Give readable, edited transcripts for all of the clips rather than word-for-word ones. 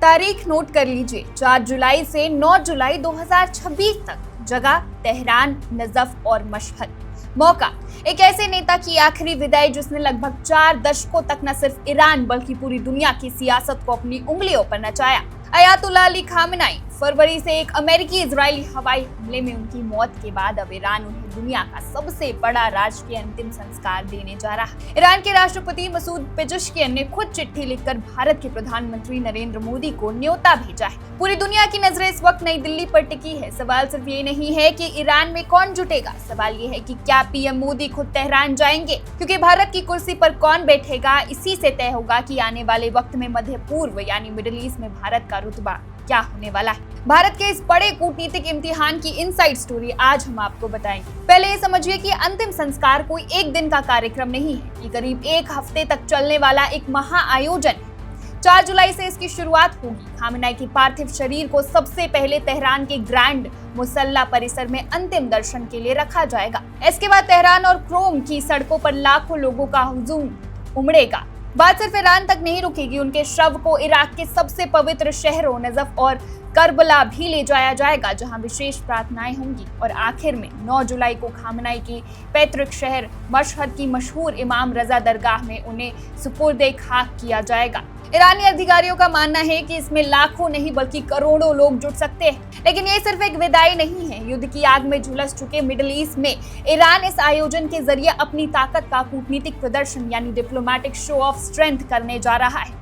तारीख नोट कर लीजिए, 4 जुलाई से 9 जुलाई 2026 तक। जगह तेहरान, नजफ और मशहद। मौका एक ऐसे नेता की आखिरी विदाई जिसने लगभग 4 दशकों तक न सिर्फ ईरान बल्कि पूरी दुनिया की सियासत को अपनी उंगलियों पर नचाया। अयातुल्लाह अली खामेनी। फरवरी से एक अमेरिकी इजरायली हवाई हमले में उनकी मौत के बाद अब ईरान उन्हें दुनिया का सबसे बड़ा राजकीय अंतिम संस्कार देने जा रहा है। ईरान के राष्ट्रपति मसूद पेजेश्कियन ने खुद चिट्ठी लिखकर भारत के प्रधानमंत्री नरेंद्र मोदी को न्योता भेजा है। पूरी दुनिया की नजरें इस वक्त नई दिल्ली पर टिकी है। सवाल सिर्फ ये नहीं है कि ईरान में कौन जुटेगा, सवाल ये है कि क्या पीएम मोदी खुद तेहरान जाएंगे, क्योंकि भारत की कुर्सी पर कौन बैठेगा इसी से तय होगा कि आने वाले वक्त में मध्य पूर्व यानी मिडिल ईस्ट में भारत का रुतबा क्या होने वाला है। भारत के इस बड़े कूटनीतिक इम्तिहान की इनसाइड स्टोरी आज हम आपको बताएंगे। पहले ये समझिए कि अंतिम संस्कार कोई एक दिन का कार्यक्रम नहीं है, ये करीब 1 हफ्ते तक चलने वाला एक महाआयोजन है। 4 जुलाई से इसकी शुरुआत होगी। खामेनी की पार्थिव शरीर को सबसे पहले तेहरान के ग्रैंड मुसल्ला परिसर में अंतिम दर्शन के लिए रखा जाएगा। इसके बाद तेहरान और क्रोम की सड़कों पर लाखों लोगों का हुजूम उमड़ेगा। बात सिर्फ ईरान तक नहीं रुकेगी, उनके शव को इराक के सबसे पवित्र शहरों नजफ और करबला भी ले जाया जाएगा, जहां विशेष प्रार्थनाएं होंगी। और आखिर में 9 जुलाई को खामेनी की पैतृक शहर मशहद की मशहूर इमाम रजा दरगाह में उन्हें सुपुर्दे खाक किया जाएगा। ईरानी अधिकारियों का मानना है कि इसमें लाखों नहीं बल्कि करोड़ों लोग जुट सकते हैं। लेकिन ये सिर्फ एक विदाई नहीं है। युद्ध की आग में झुलस चुके मिडिल ईस्ट में ईरान इस आयोजन के जरिए अपनी ताकत का कूटनीतिक प्रदर्शन यानी डिप्लोमेटिक शो ऑफ स्ट्रेंथ करने जा रहा है।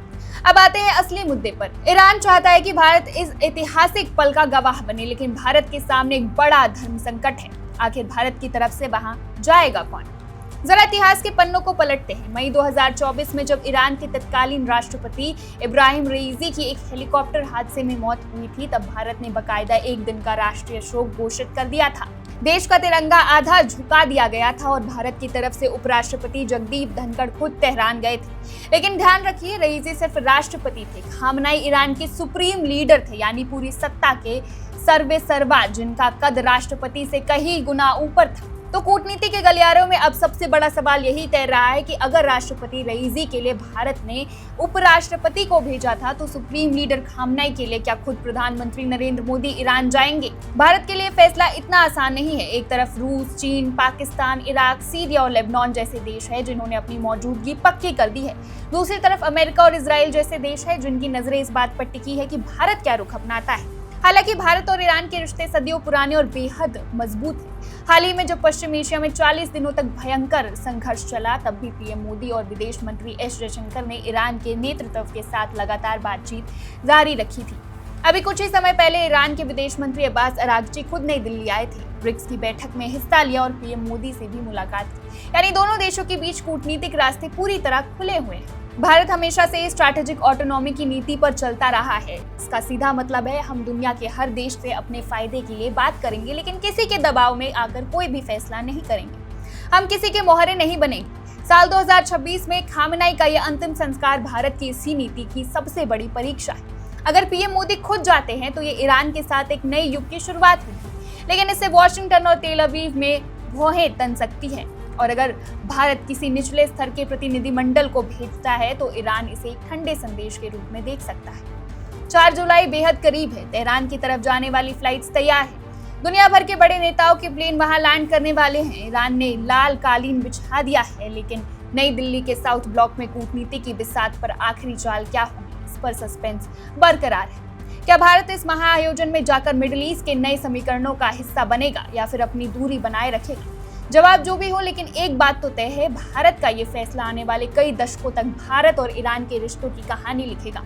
अब आते हैं असली मुद्दे पर। ईरान चाहता है कि भारत इस ऐतिहासिक पल का गवाह बने, लेकिन भारत के सामने एक बड़ा धर्म संकट है। आखिर भारत की तरफ से वहां जाएगा कौन? जरा इतिहास के पन्नों को पलटते हैं। मई 2024 में जब ईरान के तत्कालीन राष्ट्रपति इब्राहिम रईसी की एक हेलीकॉप्टर हादसे में मौत हुई थी, तब भारत ने बकायदा एक दिन का राष्ट्रीय शोक घोषित कर दिया था। देश का तिरंगा आधा झुका दिया गया था और भारत की तरफ से उपराष्ट्रपति जगदीप धनखड़ खुद तेहरान गए थे। लेकिन ध्यान रखिए, रईसी सिर्फ राष्ट्रपति थे, खामेनी ईरान के सुप्रीम लीडर थे, यानी पूरी सत्ता के सर्वे सर्वा, जिनका कद राष्ट्रपति से कहीं गुना ऊपर था। तो कूटनीति के गलियारों में अब सबसे बड़ा सवाल यही तैर रहा है कि अगर राष्ट्रपति रईसी के लिए भारत ने उपराष्ट्रपति को भेजा था, तो सुप्रीम लीडर खामेनी के लिए क्या खुद प्रधानमंत्री नरेंद्र मोदी ईरान जाएंगे? भारत के लिए फैसला इतना आसान नहीं है। एक तरफ रूस, चीन, पाकिस्तान, इराक, सीरिया और लेबनान जैसे देश है जिन्होंने अपनी मौजूदगी पक्की कर दी है। दूसरी तरफ अमेरिका और इजराइल जैसे देश है जिनकी नजरें इस बात पर टिकी है कि भारत क्या रुख अपनाता है। हालांकि भारत और ईरान के रिश्ते सदियों पुराने और बेहद मजबूत हैं। हाल ही में जब पश्चिम एशिया में 40 दिनों तक भयंकर संघर्ष चला, तब भी पीएम मोदी और विदेश मंत्री एस जयशंकर ने ईरान के नेतृत्व के साथ लगातार बातचीत जारी रखी थी। अभी कुछ ही समय पहले ईरान के विदेश मंत्री अब्बास अरागची खुद नई दिल्ली आए थे, ब्रिक्स की बैठक में हिस्सा लिया और पीएम मोदी से भी मुलाकात की। यानी दोनों देशों के बीच कूटनीतिक रास्ते पूरी तरह खुले हुए हैं। भारत हमेशा से स्ट्रैटेजिक ऑटोनॉमी की नीति पर चलता रहा है। इसका सीधा मतलब है हम दुनिया के हर देश से अपने फायदे के लिए बात करेंगे, लेकिन किसी के दबाव में आकर कोई भी फैसला नहीं करेंगे। हम किसी के मोहरे नहीं बनेंगे। साल 2026 में खामेनी का यह अंतिम संस्कार भारत की इसी नीति की सबसे बड़ी परीक्षा है। अगर पीएम मोदी खुद जाते हैं तो ये ईरान के साथ एक नए युग की शुरुआत होगी, लेकिन इससे वॉशिंगटन और तेल अवीव में भौहें तन सकती हैं। और अगर भारत किसी निचले स्तर के प्रतिनिधिमंडल को भेजता है तो ईरान इसे एक ठंडे संदेश के रूप में देख सकता है। 4 जुलाई बेहद करीब है। तेहरान की तरफ जाने वाली फ्लाइट्स तैयार है। दुनिया भर के बड़े नेताओं के प्लेन वहां लैंड करने वाले हैं। ईरान ने लाल कालीन बिछा दिया है, लेकिन नई दिल्ली के साउथ ब्लॉक में कूटनीति की बिसात पर आखिरी चाल क्या होगी, इस पर सस्पेंस बरकरार है। क्या भारत इस महाआयोजन में जाकर मिडिल ईस्ट के नए समीकरणों का हिस्सा बनेगा या फिर अपनी दूरी बनाए रखेगा? जवाब जो भी हो, लेकिन एक बात तो तय है, भारत का ये फैसला आने वाले कई दशकों तक भारत और ईरान के रिश्तों की कहानी लिखेगा।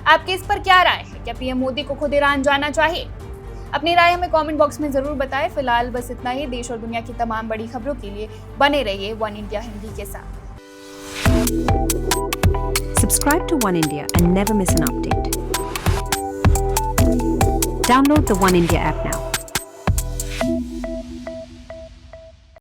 आपकी इस पर क्या राय है? क्या पीएम मोदी को खुद ईरान जाना चाहिए? अपनी राय हमें कमेंट बॉक्स में जरूर बताएं। फिलहाल बस इतना ही। देश और दुनिया की तमाम बड़ी खबरों के लिए बने रहिए वन इंडिया हिंदी के साथ। Subscribe to One India and never miss an update. Download the One India app now.